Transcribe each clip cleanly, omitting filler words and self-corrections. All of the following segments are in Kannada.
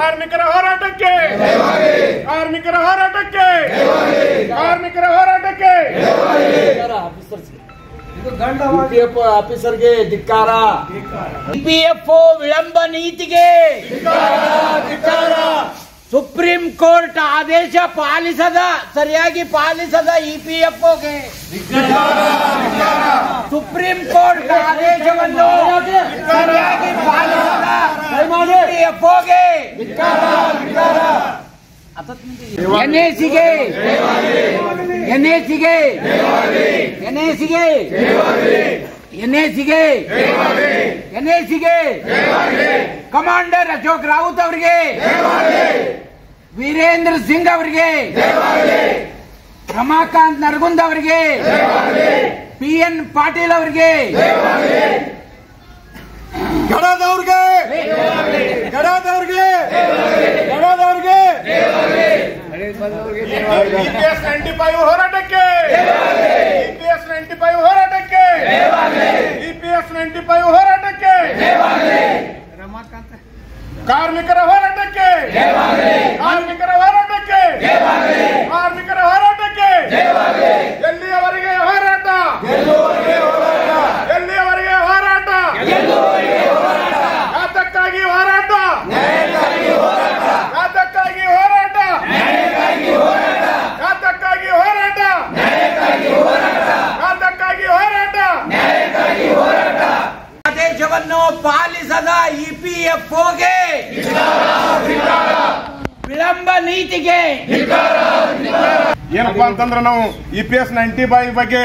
ಕಾರ್ಮಿಕರ ಹೋರಾಟಕ್ಕೆ ಕಾರ್ಮಿಕರ ಹೋರಾಟಕ್ಕೆ ಕಾರ್ಮಿಕರ ಹೋರಾಟಕ್ಕೆ ಇಪಿಎಫ್ ಆಫೀಸರ್ಗೆ ಧಿಕ್ಕಾರ. ಇಪಿಎಫ್ಒ ವಿಳಂಬ ನೀತಿಗೆ ಸುಪ್ರೀಂ ಕೋರ್ಟ್ ಆದೇಶ ಸರಿಯಾಗಿ ಪಾಲಿಸದ ಇಪಿಎಫ್ಒಗೆ ಸುಪ್ರೀಂ ಕೋರ್ಟ್ ಆದೇಶವನ್ನು ಸರಿಯಾಗಿ ಪಾಲಿಸದ ಇಪಿಎಫ್ಒಗೆ ಎನ್ಎಸಿಗೆ ಕಮಾಂಡರ್ ಅಶೋಕ್ ರಾವತ್ ಅವರಿಗೆ, ವೀರೇಂದ್ರ ಸಿಂಗ್ ಅವರಿಗೆ, ರಮಾಕಾಂತ್ ನರಗುಂದ್ ಅವರಿಗೆ, PN ಪಾಟೀಲ್ ಅವರಿಗೆ, ಗಡದವ್ರಿಗೆ EPS 95 ಹೋರಾಟಕ್ಕೆ EPS 95 ಹೋರಾಟಕ್ಕೆ EPS 95 ಹೋರಾಟಕ್ಕೆ ಕಾರ್ಮಿಕರ ಹೋರಾಟಕ್ಕೆ ಕಾರ್ಮಿಕರ ಹೋರಾಟಕ್ಕೆ ಕಾರ್ಮಿಕರ ಹೋರಾಟಕ್ಕೆ ಎಲ್ಲಿಯವರೆಗೆ ಹೋರಾಟ ಎಲ್ಲಿಯವರೆಗೆ ಹೋರಾಟ ಯಾತಕ್ಕಾಗಿ ಹೋರಾಟ ಯಾತಕ್ಕಾಗಿ ಹೋರಾಟ ಯಾತಕ್ಕಾಗಿ ಹೋರಾಟ ಯಾತಕ್ಕಾಗಿ ಹೋರಾಟ ಆದೇಶವನ್ನು ಪಾಲಿಸದ ಇಪಿಎಫ್ಒಗೆ ವಿಳಂಬ ನೀತಿಗೆ ಏನಪ್ಪಾ ಅಂತಂದ್ರೆ ನಾವು EPS 95 ಬಗ್ಗೆ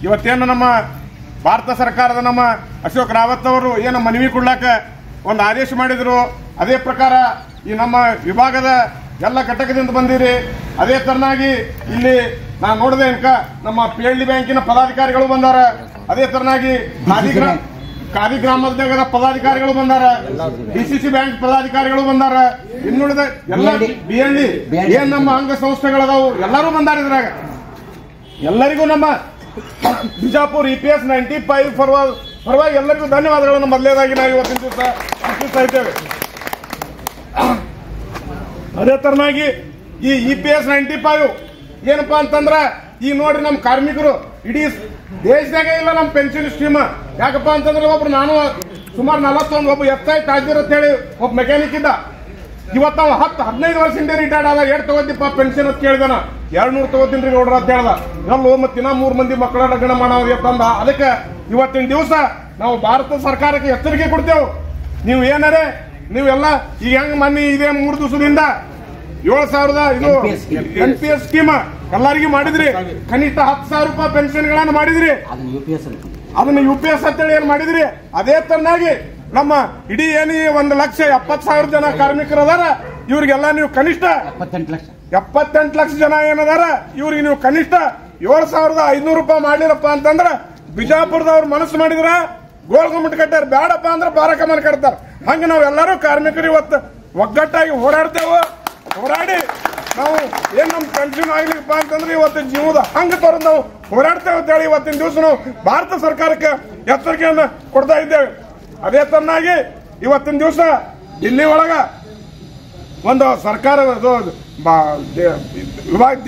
ಇವತ್ತೇನು ನಮ್ಮ ಭಾರತ ಸರ್ಕಾರದ ನಮ್ಮ ಅಶೋಕ್ ರಾವತ್ ಅವರು ಏನು ಮನವಿ ಕೊಡ್ಲಾಕ ಒಂದು ಆದೇಶ ಮಾಡಿದ್ರು. ಅದೇ ಪ್ರಕಾರ ಈ ನಮ್ಮ ವಿಭಾಗದ ಎಲ್ಲ ಘಟಕದಿಂದ ಬಂದಿರಿ. ಅದೇ ತರನಾಗಿ ಇಲ್ಲಿ ನಾನು ನೋಡಿದೆ ನಮ್ಮ PLD ಬ್ಯಾಂಕಿನ ಪದಾಧಿಕಾರಿಗಳು ಬಂದಾರ. ಅದೇ ತರನಾಗಿ ಖಾದಿ ಗ್ರಾಮೋದ್ಯೋಗದ ಪದಾಧಿಕಾರಿಗಳು ಬಂದಾರ. DCC ಬ್ಯಾಂಕ್ ಪದಾಧಿಕಾರಿಗಳು ಬಂದಾರ. ಇನ್ನುಳಿದ ಎಲ್ಲ BLD ಏನ್ ನಮ್ಮ ಅಂಗ ಸಂಸ್ಥೆಗಳದಾವು ಎಲ್ಲರೂ ಬಂದಾರ. ಇದ್ರಾಗ ಎಲ್ಲರಿಗೂ ನಮ್ಮ ಬಿಜಾಪುರ EPS 95 ಪರವಾಗಿ ಎಲ್ಲರಿಗೂ ಧನ್ಯವಾದಗಳನ್ನು ಮೊದಲೇದಾಗಿ ನಾವು ಇವತ್ತಿನ ದಿವಸ ಅರ್ಪಿಸ್ತಾ ಇದ್ದೇವೆ. ಅದೇ ತರನಾಗಿ ಈ EPS 95 ಏನಪ್ಪಾ ಅಂತಂದ್ರ ಈಗ ನೋಡ್ರಿ ನಮ್ಮ ಕಾರ್ಮಿಕರು ಇಡೀ ದೇಶದಾಗೆ ಇಲ್ಲ ನಮ್ಮ ಪೆನ್ಷನ್ ಸ್ಕೀಮ್. ಯಾಕಪ್ಪ ಅಂತಂದ್ರೆ ಒಬ್ರು ನಾನು ಸುಮಾರು 41 ಒಬ್ಬ SI ತಾಜೀರ್ ಅಂತ ಹೇಳಿ ಒಬ್ಬ ಮೆಕ್ಯಾನಿಕ್ ಇದ್ದ. ಇವತ್ತು ನಾವು 10-15 ವರ್ಷದಿಂದ ರಿಟೈರ್ಡ್ ಆದಾಗ ಎಷ್ಟು ತಗೋತಿಪ್ಪ ಪೆನ್ಷನ್ ಅಂತ ಕೇಳಿದಾನ. 200 ತಗೋತೀನಿ ನೋಡ್ರ ಅಂತ ಹೇಳ್ದ. ಎಲ್ಲೋ ಮತ್ತಿನ 3 ಮಂದಿ ಮಕ್ಕಳ ಲಗ್ನ ಮಾಡೋದು ತಂದ. ಅದಕ್ಕೆ ಇವತ್ತಿನ ದಿವಸ ನಾವು ಭಾರತ ಸರ್ಕಾರಕ್ಕೆ ಎಚ್ಚರಿಕೆ ಕೊಡ್ತೇವೆ. ನೀವು ಏನಾರೇ ನೀವೆಲ್ಲ ಈಗ ಹೆಂಗ್ ಮೊನ್ನೆ ಇದೇ 3 ದಿವಸದಿಂದ 7,000 ಇದು NPS ಸ್ಕೀಮ್ ಎಲ್ಲರಿಗೂ ಮಾಡಿದ್ರಿ. ಕನಿಷ್ಠ 10,000 ರೂಪಾಯಿ ಪೆನ್ಷನ್ಗಳನ್ನು ಮಾಡಿದ್ರಿ. ಅದನ್ನ UPS ಅಂತೇಳಿ ಏನ್ ಮಾಡಿದ್ರಿ. ಅದೇ ತರನಾಗಿ ನಮ್ಮ ಇಡೀ ಏನಿ 1,70,000 ಜನ ಕಾರ್ಮಿಕರು ಅದಾರ. ಇವ್ರಿಗೆಲ್ಲ ನೀವು ಕನಿಷ್ಠ 78 ಲಕ್ಷ ಜನ ಏನದಾರ ಇವ್ರಿಗೆ ನೀವು ಕನಿಷ್ಠ 7,500 ರೂಪಾಯಿ ಮಾಡ್ಲಿರಪ್ಪ ಅಂತಂದ್ರ ಬಿಜಾಪುರದವ್ರು ಮನಸ್ಸು ಮಾಡಿದ್ರ ಗೋಳ್ಗುಮ್ಮಟ್ ಕಟ್ಟಾರ. ಬೇಡಪ್ಪ ಅಂದ್ರೆ ಬಾರಕಮನ್ ಕಟ್ತಾರ. ಹಂಗ ನಾವೆಲ್ಲರೂ ಕಾರ್ಮಿಕರು ಇವತ್ತು ಒಗ್ಗಟ್ಟಾಗಿ ಹೋರಾಡ್ತೇವೆ. ಹೋರಾಡಿ ನಾವು ಏನ್ ನಮ್ ಪೆನ್ಷನ್ ಆಗ್ಲಿಪ್ಪ ಅಂತಂದ್ರೆ ಇವತ್ತಿನ ಜೀವದ ಹಂಗ ತರೋದು ನಾವು ಹೋರಾಡ್ತೇವೆ ಅಂತ ಹೇಳಿ ಇವತ್ತಿನ ದಿವಸ ನಾವು ಭಾರತ ಸರ್ಕಾರಕ್ಕೆ ಎಚ್ಚರಿಕೆಯನ್ನು ಕೊಡ್ತಾ ಇದ್ದೇವೆ. ಅದೇ ತರನಾಗಿ ಇವತ್ತಿನ ದಿವಸ ದಿಲ್ಲಿ ಒಳಗ ಒಂದು ಸರ್ಕಾರ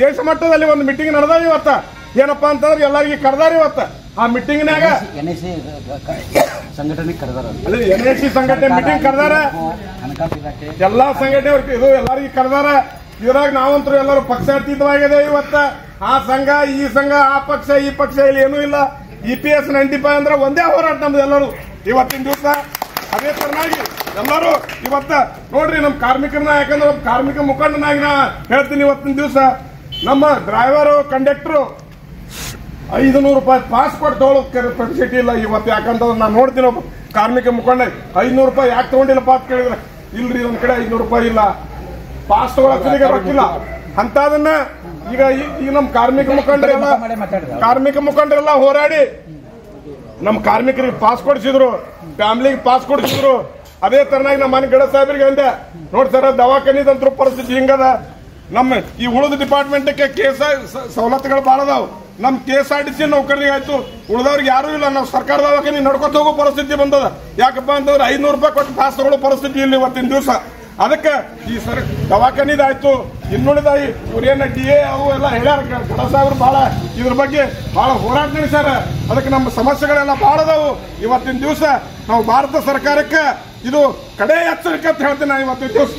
ದೇಶ ಮಟ್ಟದಲ್ಲಿ ಒಂದು ಮೀಟಿಂಗ್ ನಡೆದ. ಇವತ್ತ ಏನಪ್ಪಾ ಅಂತಂದ್ರೆ ಎಲ್ಲರಿಗೆ ಕರೆದಾರ. ಇವತ್ತ ಆ ಮೀಟಿಂಗ್ನಾಗ ಸಂಘಟನೆ ಕರೆದಾರ. NSC ಸಂಘಟನೆ ಮೀಟಿಂಗ್ ಕರೆದಾರ. ಎಲ್ಲಾ ಸಂಘಟನೆ ಇದು ಎಲ್ಲರಿಗೂ ಕರೆದಾರ. ಇದ್ರಾಗ ನಾವಂತರೂ ಎಲ್ಲರೂ ಪಕ್ಷಾತೀತವಾಗಿದೆ. ಇವತ್ತ ಆ ಸಂಘ ಈ ಸಂಘ ಆ ಪಕ್ಷ ಈ ಪಕ್ಷ ಇಲ್ಲಿ ಏನೂ ಇಲ್ಲ. EPS 95 ಅಂದ್ರೆ ಒಂದೇ ಹೋರಾಟ ನಮ್ದು ಎಲ್ಲರೂ ಇವತ್ತಿನ ದಿವಸ. ಅದೇ ತರನಾಗಿ ಎಲ್ಲರೂ ಇವತ್ತ ನೋಡ್ರಿ ನಮ್ಮ ಕಾರ್ಮಿಕರನ್ನ, ಯಾಕಂದ್ರೆ ಕಾರ್ಮಿಕ ಮುಖಂಡನಾಗಿ ನಾ ಹೇಳ್ತೀನಿ. ಇವತ್ತಿನ ದಿವಸ ನಮ್ಮ ಡ್ರೈವರು ಕಂಡಕ್ಟರು 500 ರೂಪಾಯಿ ಪಾಸ್ ಕೊಟ್ಟು ತಗೊಳ್ಳೋದು ಕೆಪಾಸಿಟಿ ಇಲ್ಲ ಇವತ್ತು. ಯಾಕಂತಂದ್ರೆ ನಾನು ನೋಡ್ತೀನಿ ಒಬ್ಬ ಕಾರ್ಮಿಕ ಮುಖಂಡ 500 ರೂಪಾಯಿ ಯಾಕೆ ತಗೊಂಡಿಲ್ಲಪ್ಪ ಅಂತ ಕೇಳಿದ್ರೆ ಇಲ್ರಿ ಒಂದ್ ಕಡೆ 500 ರೂಪಾಯಿ ಇಲ್ಲ, ಪಾಸ್ ತಗೊಳಕ್ಕೆ ರೊಕ್ಕಿಲ್ಲ ಅಂತದನ್ನ ಈಗ ನಮ್ಮ ಕಾರ್ಮಿಕ ಮುಖಂಡರೆಲ್ಲ ಹೋರಾಡಿ ನಮ್ಮ ಕಾರ್ಮಿಕರಿಗೆ ಪಾಸ್ ಕೊಡಿಸಿದ್ರು, ಫ್ಯಾಮಿಲಿಗೆ ಪಾಸ್ ಕೊಡಿಸಿದ್ರು. ಅದೇ ತರನಾಗಿ ನಮ್ಮ ಮನೆ ಗಡ ಸಾಹೇಬರಿಗೆ ಅಂದೆ, ನೋಡಿ ಸರ್ ದವಾಖಾನಿದಂತರೂ ಪರಿಸ್ಥಿತಿ ಹಿಂಗದ. ನಮ್ಮ ಈ ಉಳಿದ ಡಿಪಾರ್ಟ್ಮೆಂಟ್ಗೆ ಸವಲತ್ತುಗಳು ಭಾಳ ಅದಾವ. ನಮ್ KSRTC ನೌಕರಿಗೆ ಆಯ್ತು, ಉಳಿದವ್ರಿಗೆ ಯಾರು ಇಲ್ಲ. ನಾವು ಸರ್ಕಾರ ದವಾಖಾನೆ ನಡ್ಕೊತ ಹೋಗೋ ಪರಿಸ್ಥಿತಿ ಬಂದದ. ಯಾಕಪ್ಪ ಅಂತಂದ್ರೆ 500 ರೂಪಾಯಿ ಕೊಟ್ಟು ಪಾಸ್ ತಗೊಳ್ಳೋ ಪರಿಸ್ಥಿತಿ ಇಲ್ಲಿ ಇವತ್ತಿನ ದಿವಸ. ಅದಕ್ಕೆ ಈ ದವಾಖಾನಿದಾಯ್ತು ಇನ್ನುಳಿದ ಇವ್ರೇನ DA ಅವು ಎಲ್ಲ ಹೇಳ್ಯಾರ ಗಡ ಸಾಹೇಬ್ರು ಬಹಳ ಇದ್ರ ಬಗ್ಗೆ ಬಹಳ ಹೋರಾಟ ನಡೆಸ್ಯಾರ. ಅದಕ್ಕೆ ನಮ್ಮ ಸಮಸ್ಯೆಗಳೆಲ್ಲ ಬಹಳ ಅದಾವು. ಇವತ್ತಿನ ದಿವಸ ನಾವು ಭಾರತ ಸರ್ಕಾರಕ್ಕೆ ಇದು ಕಡೆ ಎಚ್ಚರಿಕೆ ಅಂತ ಹೇಳ್ತೀನಿ. ನಾನು ಇವತ್ತಿನ ದಿವಸ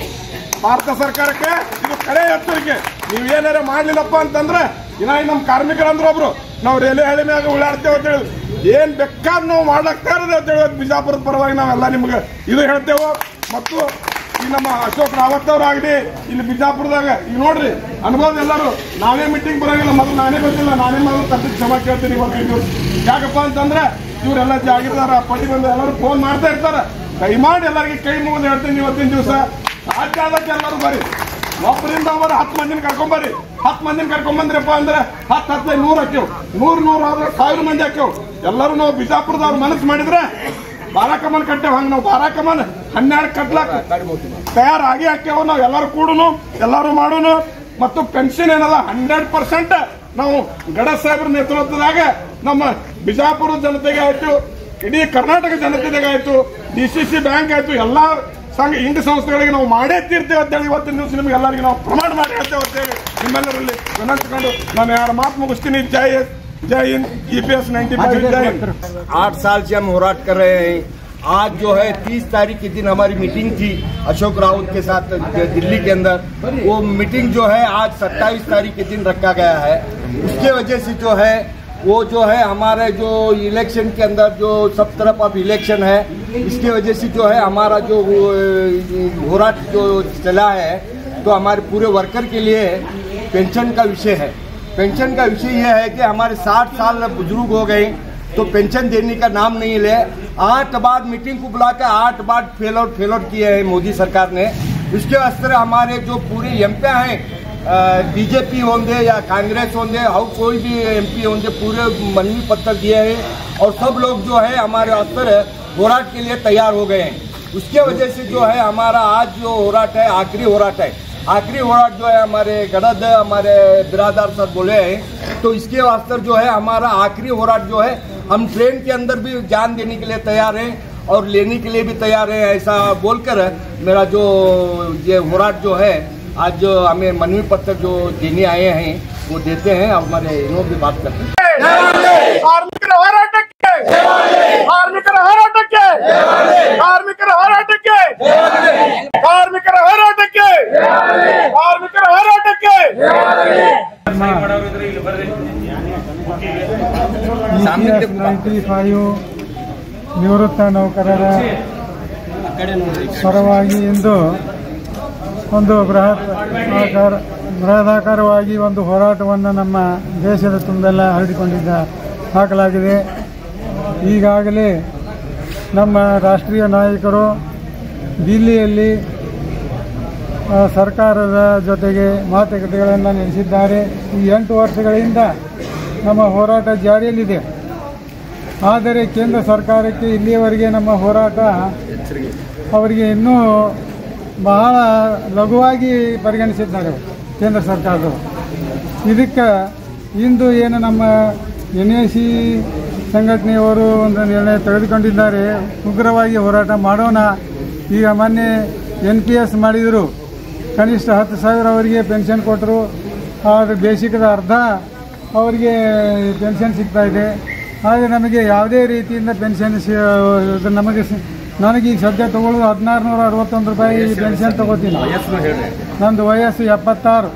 ಭಾರತ ಸರ್ಕಾರಕ್ಕೆ ಇದು ಕಡೆ ಎಚ್ಚರಿಕೆ. ನೀವೇನಾರ ಮಾಡ್ಲಿಲ್ಲಪ್ಪ ಅಂತಂದ್ರೆ ನಮ್ಮ ಕಾರ್ಮಿಕರಂದ್ರೆ ಒಬ್ರು ನಾವು ರೈಲ್ವೆ ಹಳಿ ಮ್ಯಾಗ ಉಳ್ಳಾಡ್ತೇವೆ ಅಂತ ಹೇಳಿ ಏನ್ ಬೇಕಾದ್ರೆ ನಾವು ಮಾಡ್ಲಾಗ್ತಾ ಇರೋದು ಅಂತ ಹೇಳಿ ಬಿಜಾಪುರದ ಪರವಾಗಿ ನಾವೆಲ್ಲ ನಿಮ್ಗೆ ಇದು ಹೇಳ್ತೇವೆ. ಮತ್ತು ಈ ನಮ್ಮ ಅಶೋಕ್ ರಾವತ್ ಅವರಾಗಲಿ ಇಲ್ಲಿ ಬಿಜಾಪುರದಾಗ ಈಗ ನೋಡ್ರಿ ಅನ್ಬೋದು ಎಲ್ಲರೂ ನಾವೇ ಮೀಟಿಂಗ್ ಬರೋಂಗಿಲ್ಲ. ಮೊದಲು ನಾನೇ ಗೊತ್ತಿಲ್ಲ, ನಾನೇ ಮೊದಲು ತಪ್ಪಿಗೆ ಕ್ಷಮ ಕೇಳ್ತೀನಿ ಇವತ್ತು. ಯಾಕಪ್ಪ ಅಂತಂದ್ರೆ ಇವರೆಲ್ಲ ಜಾಗಿರ್ದಾರ ಪಟ್ಟಿ ಬಂದು ಎಲ್ಲರೂ ಫೋನ್ ಮಾಡ್ತಾ ಇರ್ತಾರ. ದಯಮಾಡಿ ಎಲ್ಲರಿಗೆ ಕೈ ಮುಗಿದು ಹೇಳ್ತೀನಿ ಇವತ್ತಿನ ದಿವಸ ಸಾಧ್ಯ ಆದಕ್ಕೆ ಎಲ್ಲರೂ ಬರ್ರಿ. ಒಬ್ಬರಿಂದ ಅವರು 10 ಮಂದಿನ ಕರ್ಕೊಂಬರ್ರಿ. 10 ಮಂದಿನ ಕರ್ಕೊಂಬಂದ್ರಪ್ಪ ಅಂದ್ರೆ 10 15 100 ಹಾಕ್ಯವ್ 100 ಆದ್ರೆ 1000 ಮಂದಿ ಹಾಕ್ಯವ್. ಎಲ್ಲರೂ ನಾವು ಬಿಜಾಪುರದವ್ರು ಮನಸ್ಸು ಮಾಡಿದ್ರೆ ಬಾರಾಕಮನ್ ಕಟ್ಟೇವ್. ಹಂಗ ನಾವು ಬಾರಾಕಮನ್ 12 ಕಟ್ಲಾಕ ತಯಾರಾಗಿ ಹಾಕ್ಯವ್. ನಾವು ಎಲ್ಲರೂ ಕೂಡುನು ಎಲ್ಲರೂ ಮಾಡೋನು. ಮತ್ತು ಪೆನ್ಷನ್ ಏನದ 100% ನಾವು ಗಡ ಸಾಹೇಬ್ರ ನೇತೃತ್ವದಾಗ ನಮ್ಮ ಬಿಜಾಪುರದ ಜನತೆಗೆ ಆಯ್ತು, ಇಡೀ ಕರ್ನಾಟಕ ಜನತೆಗೆ ಆಯ್ತು, DCC ಬ್ಯಾಂಕ್ ಆಯ್ತು, ಎಲ್ಲಾ ಹಿಂಗ ಸಂಸ್ಥೆಗಳಿಗೆ ನಾವು ಮಾಡೇ ತೀರ್ತೇವೆ ಅಂತೇಳಿ ಇವತ್ತಿನ ದಿವಸ ನಿಮ್ಗೆ ಎಲ್ಲರಿಗೂ ನಾವು ಪ್ರಮಾಣ ಮಾಡಿ ಹೇಳ್ತೇವೆ ಅಂತೇಳಿ ನಿಮ್ಮೆಲ್ಲರಲ್ಲಿ ವಿನಂತಿಸಿಕೊಂಡು ನಾನು 2 ಮಾತು ಮುಗಿಸ್ತೀನಿ. जय हिंद EPS 95 जय हिंद। 8 साल से हम होराट कर रहे हैं। आज जो है 30 तारीख के दिन हमारी मीटिंग थी अशोक रावत के साथ दिल्ली के अंदर। वो मीटिंग जो है आज 27 तारीख के दिन रखा गया है। उसके वजह से जो है वो जो है हमारे जो इलेक्शन के अंदर जो सब तरफ अब इलेक्शन है, इसके वजह से जो है हमारा जो होराट जो चला है तो हमारे पूरे वर्कर के लिए पेंशन का विषय है। पेंशन का विषय यह है कि हमारे 60 साल बुजुर्ग हो गए तो पेंशन देने का नाम नहीं ले। 8 बार मीटिंग को बुलाकर 8 बार फेल आउट किए हैं मोदी सरकार ने। इसके वास्ते हमारे जो पूरे MP हैं, बीजेपी होंगे या कांग्रेस होंगे, और कोई भी MP होंगे, पूरे मनवी पत्र दिए हैं और सब लोग जो है हमारे वास्ते होराट के लिए तैयार हो गए हैं। उसके वजह से जो है हमारा आज जो होराट है आखिरी होराट है। आखिरी होराट जो है हमारे गड़द हमारे बिरादर सब बोले हैं, तो इसके वास्ते जो है हमारा आखिरी होराट जो है हम ट्रेन के अंदर भी जान देने के लिए तैयार हैं और लेने के लिए भी तैयार हैं। ऐसा बोलकर मेरा जो ये होराट जो है आज जो हमें मनवी पत्र जो देने आए हैं वो देते हैं। हमारे इन्हों भी बात करते हैं। ಕಾರ್ಮಿಕರ ಹೋರಾಟಕ್ಕೆ ಕಾರ್ಮಿಕರ ಹೋರಾಟಕ್ಕೆ ಕಾರ್ಮಿಕರ ಹೋರಾಟಕ್ಕೆ ಕಾರ್ಮಿಕರ ಹೋರಾಟಕ್ಕೆ ಕಾರ್ಮಿಕರ ಹೋರಾಟಕ್ಕೆ EPS 95 ನಿವೃತ್ತ ನೌಕರರ ಪರವಾಗಿ ಇಂದು ಒಂದು ಬೃಹದಾಕಾರವಾಗಿ ಒಂದು ಹೋರಾಟವನ್ನು ನಮ್ಮ ದೇಶದ ತುಂಬೆಲ್ಲ ಹಾಕಲಾಗಿದೆ. ಈಗಾಗಲೇ ನಮ್ಮ ರಾಷ್ಟ್ರೀಯ ನಾಯಕರು ದಿಲ್ಲಿಯಲ್ಲಿ ಸರ್ಕಾರದ ಜೊತೆಗೆ ಮಾತುಕತೆಗಳನ್ನು ನಡೆಸಿದ್ದಾರೆ. ಈ 8 ವರ್ಷಗಳಿಂದ ನಮ್ಮ ಹೋರಾಟ ಜಾರಿಯಲ್ಲಿದೆ. ಆದರೆ ಕೇಂದ್ರ ಸರ್ಕಾರಕ್ಕೆ ಇಲ್ಲಿಯವರೆಗೆ ನಮ್ಮ ಹೋರಾಟ ಅವರಿಗೆ ಇನ್ನೂ ಬಹಳ ಲಘುವಾಗಿ ಪರಿಗಣಿಸಿದ್ದಾರೆ ಕೇಂದ್ರ ಸರ್ಕಾರದವರು. ಇದಕ್ಕೆ ಇಂದು ಏನು ನಮ್ಮ NAC ಸಂಘಟನೆಯವರು ಒಂದು ನಿರ್ಣಯ ತೆಗೆದುಕೊಂಡಿದ್ದಾರೆ, ಉಗ್ರವಾಗಿ ಹೋರಾಟ ಮಾಡೋಣ. ಈಗ ಮೊನ್ನೆ NPS ಮಾಡಿದರು, ಕನಿಷ್ಠ 10,000 ಅವರಿಗೆ ಪೆನ್ಷನ್ ಕೊಟ್ಟರು. ಆದರೆ ಬೇಸಿಕದ ಅರ್ಧ ಅವರಿಗೆ ಪೆನ್ಷನ್ ಸಿಗ್ತಾ ಇದೆ. ಆದರೆ ನಮಗೆ ಯಾವುದೇ ರೀತಿಯಿಂದ ಪೆನ್ಷನ್ ನನಗೀಗ ಸದ್ಯ ತಗೊಳ್ಳೋದು 1661 ರೂಪಾಯಿ ಪೆನ್ಷನ್ ತಗೋತೀನಿ. ನಂದು ವಯಸ್ಸು 76.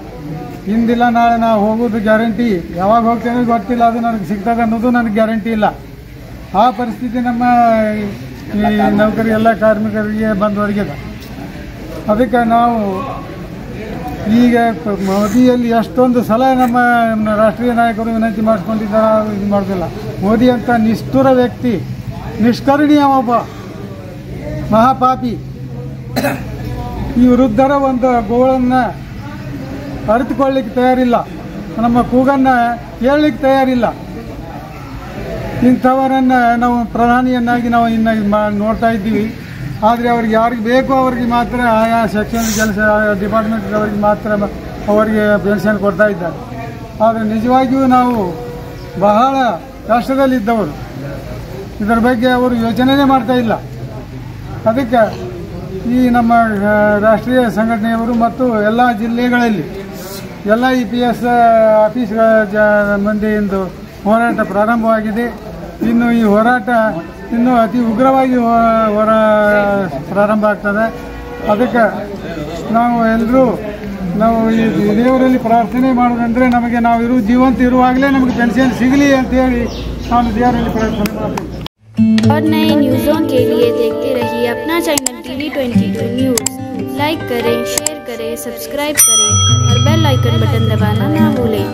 ಇಂದಿಲ್ಲ ನಾಳೆ ನಾವು ಹೋಗೋದು ಗ್ಯಾರಂಟಿ. ಯಾವಾಗ ಹೋಗ್ತೇನೆ ಗೊತ್ತಿಲ್ಲ, ಅದು ನನಗೆ ಸಿಗ್ತದೆ ಅನ್ನೋದು ನನಗೆ ಗ್ಯಾರಂಟಿ ಇಲ್ಲ. ಆ ಪರಿಸ್ಥಿತಿ ನಮ್ಮ ಈ ನೌಕರಿ ಎಲ್ಲ ಕಾರ್ಮಿಕರಿಗೆ ಬಂದವರಿಗಿದೆ. ಅದಕ್ಕೆ ನಾವು ಈಗ ಮೋದಿಯಲ್ಲಿ ಎಷ್ಟೊಂದು ಸಲ ನಮ್ಮ ರಾಷ್ಟ್ರೀಯ ನಾಯಕರು ವಿನಂತಿ ಮಾಡಿಸ್ಕೊಂಡಿದ್ದಾರೆ, ಇದು ಮಾಡೋದಿಲ್ಲ. ಮೋದಿ ಅಂತ ನಿಷ್ಠುರ ವ್ಯಕ್ತಿ, ನಿಷ್ಕರಣೀಯ ಒಬ್ಬ ಮಹಾಪಾಪಿ, ಈ ವೃದ್ಧರ ಒಂದು ಗೋಳನ್ನು ಅರಿತುಕೊಳ್ಳಿಕ್ಕೆ ತಯಾರಿಲ್ಲ, ನಮ್ಮ ಕೂಗನ್ನು ಕೇಳಲಿಕ್ಕೆ ತಯಾರಿಲ್ಲ. ಇಂಥವರನ್ನು ನಾವು ಪ್ರಧಾನಿಯನ್ನಾಗಿ ನಾವು ಇನ್ನು ನೋಡ್ತಾ ಇದ್ದೀವಿ. ಆದರೆ ಅವ್ರಿಗೆ ಯಾರಿಗೆ ಬೇಕೋ ಅವ್ರಿಗೆ ಮಾತ್ರ ಆಯಾ ಸೆಕ್ಷನ್ ಕೆಲಸ ಡಿಪಾರ್ಟ್ಮೆಂಟ್ದವ್ರಿಗೆ ಮಾತ್ರ ಅವರಿಗೆ ಪೆನ್ಷನ್ ಕೊಡ್ತಾ ಇದ್ದಾರೆ. ಆದರೆ ನಿಜವಾಗಿಯೂ ನಾವು ಬಹಳ ಕಷ್ಟದಲ್ಲಿದ್ದವರು, ಇದರ ಬಗ್ಗೆ ಅವರು ಯೋಚನೆ ಮಾಡ್ತಾ ಇಲ್ಲ. ಅದಕ್ಕೆ ಈ ನಮ್ಮ ರಾಷ್ಟ್ರೀಯ ಸಂಘಟನೆಯವರು ಮತ್ತು ಎಲ್ಲ ಜಿಲ್ಲೆಗಳಲ್ಲಿ ಎಲ್ಲ EPS ಆಫೀಸ್ಗಳ ಮಂದಿಯಿಂದ ಹೋರಾಟ ಪ್ರಾರಂಭವಾಗಿದೆ. ಇನ್ನು ಈ ಹೋರಾಟ ಇನ್ನೂ ಅತಿ ಉಗ್ರವಾಗಿ ಪ್ರಾರಂಭ ಆಗ್ತದೆ. ಅದಕ್ಕೆ ನಾವು ಈ ದೇವರಲ್ಲಿ ಪ್ರಾರ್ಥನೆ ಮಾಡೋದಂದರೆ ನಮಗೆ ನಾವು ಜೀವಂತ ಇರುವಾಗಲೇ ನಮಗೆ ಪೆನ್ಷನ್ ಸಿಗಲಿ ಅಂತೇಳಿ ನಾನು ದೇವರಲ್ಲಿ ಪ್ರಾರ್ಥನೆ ಮಾಡ್ತೀನಿ. और नए न्यूज़ों के लिए देखते रहिए अपना चैनल TV22 न्यूज़। लाइक करें, शेयर करें, सब्सक्राइब करें और बेल आइकन बटन दबाना ना भूलें।